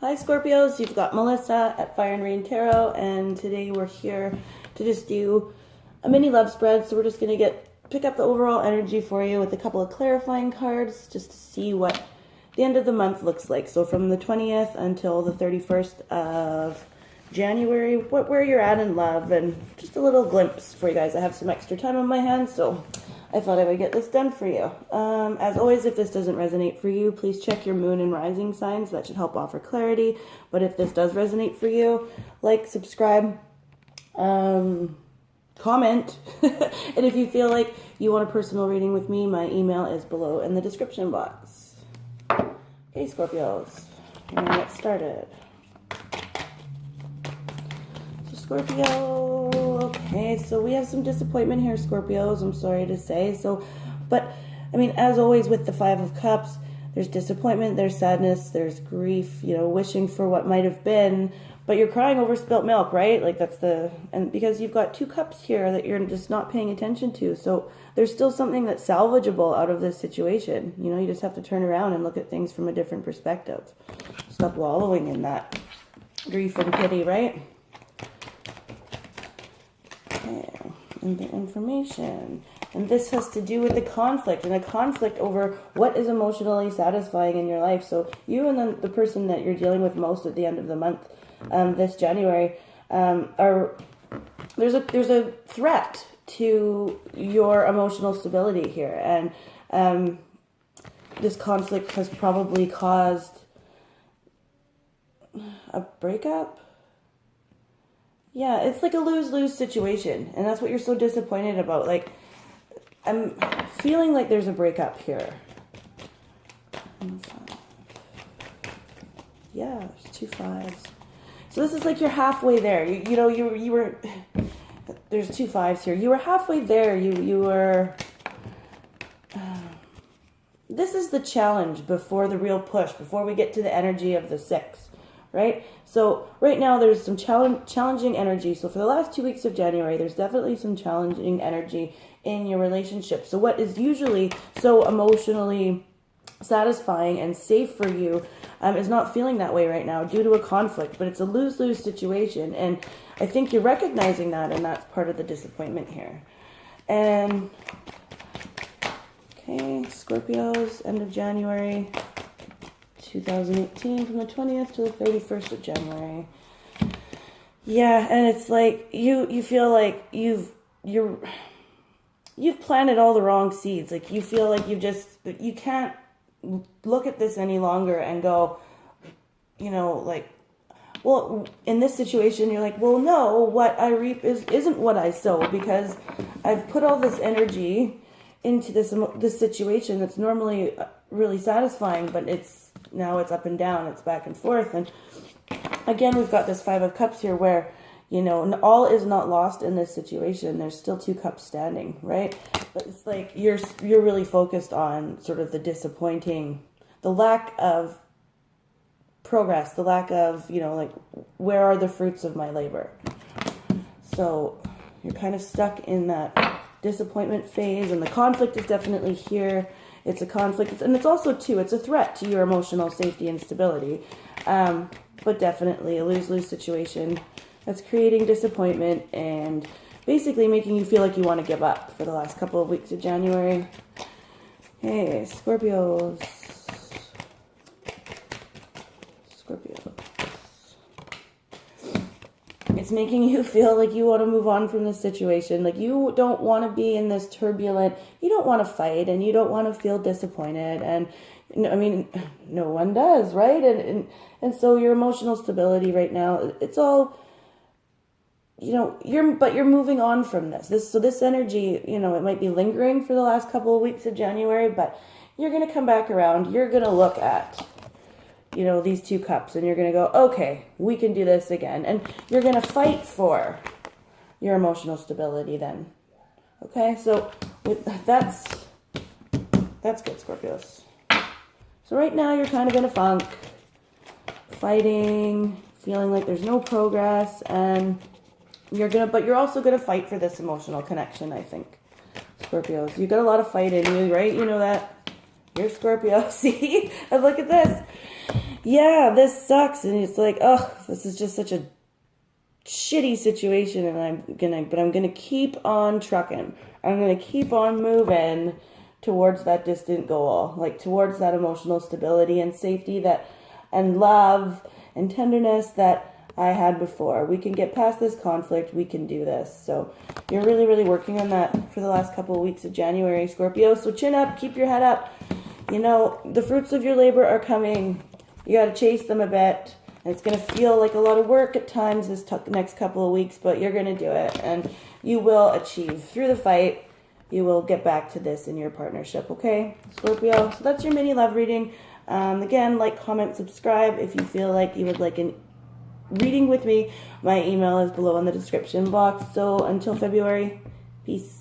Hi Scorpios, you've got Melissa at Fire and Rain Tarot, and today we're here to just do a mini love spread. So we're just going to pick up the overall energy for you with a couple of clarifying cards just to see what the end of the month looks like. So from the 20th until the 31st of January, where you're at in love, and just a little glimpse for you guys. I have some extra time on my hands, so I thought I would get this done for you. As always, if this doesn't resonate for you, please check your moon and rising signs. That should help offer clarity. But if this does resonate for you, like, subscribe, comment. And if you feel like you want a personal reading with me, my email is below in the description box. Okay, Scorpios, we're gonna get started. Scorpio, okay, so we have some disappointment here, Scorpios, I'm sorry to say. But I mean, as always with the Five of Cups, there's disappointment, there's sadness, there's grief, wishing for what might have been, but you're crying over spilt milk, right? Like and because you've got two cups here that you're just not paying attention to, so there's still something that's salvageable out of this situation. You just have to turn around and look at things from a different perspective. Stop wallowing in that grief and pity, right? And the information, and this has to do with the conflict, and a conflict over what is emotionally satisfying in your life. So you and the person that you're dealing with most at the end of the month, this January, there's a threat to your emotional stability here, and this conflict has probably caused a breakup. Yeah, it's like a lose-lose situation, and that's what you're so disappointed about. Like, I'm feeling like there's a breakup here. Yeah, there's 2 5s. So this is like you're halfway there. You were. There's 2 5s here. You were halfway there. You were. This is the challenge before the real push. Before we get to the energy of the 6. Right? So right now there's some challenging energy. So for the last 2 weeks of January, there's definitely some challenging energy in your relationship. So what is usually so emotionally satisfying and safe for you is not feeling that way right now due to a conflict, but it's a lose-lose situation. And I think you're recognizing that, and that's part of the disappointment here. And okay, Scorpios, end of January 2018, from the 20th to the 31st of January. Yeah, and it's like you feel like you've planted all the wrong seeds. Like you feel like you can't look at this any longer and go, like, well, in this situation you're like, well, no, what I reap isn't what I sow, because I've put all this energy into this situation that's normally really satisfying, but now it's up and down, it's back and forth. And again, we've got this 5 of Cups here where, all is not lost in this situation. There's still 2 cups standing, right? But it's like you're really focused on sort of the disappointing, the lack of progress, the lack of, like, where are the fruits of my labor? So you're kind of stuck in that disappointment phase, and the conflict is definitely here. It's a conflict, and it's also, too, it's a threat to your emotional safety and stability, but definitely a lose-lose situation that's creating disappointment and basically making you feel like you want to give up for the last couple of weeks of January. Hey, Scorpios. It's making you feel like you want to move on from this situation. Like you don't want to be in this turbulent, you don't want to fight, and you don't want to feel disappointed. And I mean, no one does, right? And so your emotional stability right now, it's all, you're moving on from this. So this energy, it might be lingering for the last couple of weeks of January, but you're going to come back around. You're going to look at these 2 cups, and you're going to go, okay, we can do this again. And you're going to fight for your emotional stability then. Okay, so that's good, Scorpios. So right now you're kind of in a funk, fighting, feeling like there's no progress, and but you're also going to fight for this emotional connection, I think. Scorpios, you got a lot of fight in you, right? You know that? you're Scorpio. See? And look at this. Yeah, this sucks. And it's like, oh, this is just such a shitty situation, and I'm gonna keep on trucking. I'm gonna keep on moving towards that distant goal, like towards that emotional stability and safety and love and tenderness that I had before. We can get past this conflict. We can do this. So you're really, really working on that for the last couple of weeks of January, Scorpio. So chin up, keep your head up. You know, the fruits of your labor are coming. You got to chase them a bit. And it's going to feel like a lot of work at times this next couple of weeks, but you're going to do it. And you will achieve. Through the fight, you will get back to this in your partnership, okay, Scorpio? So that's your mini love reading. Again, like, comment, subscribe if you feel like you would like an reading with me. My email is below in the description box. So until February, peace.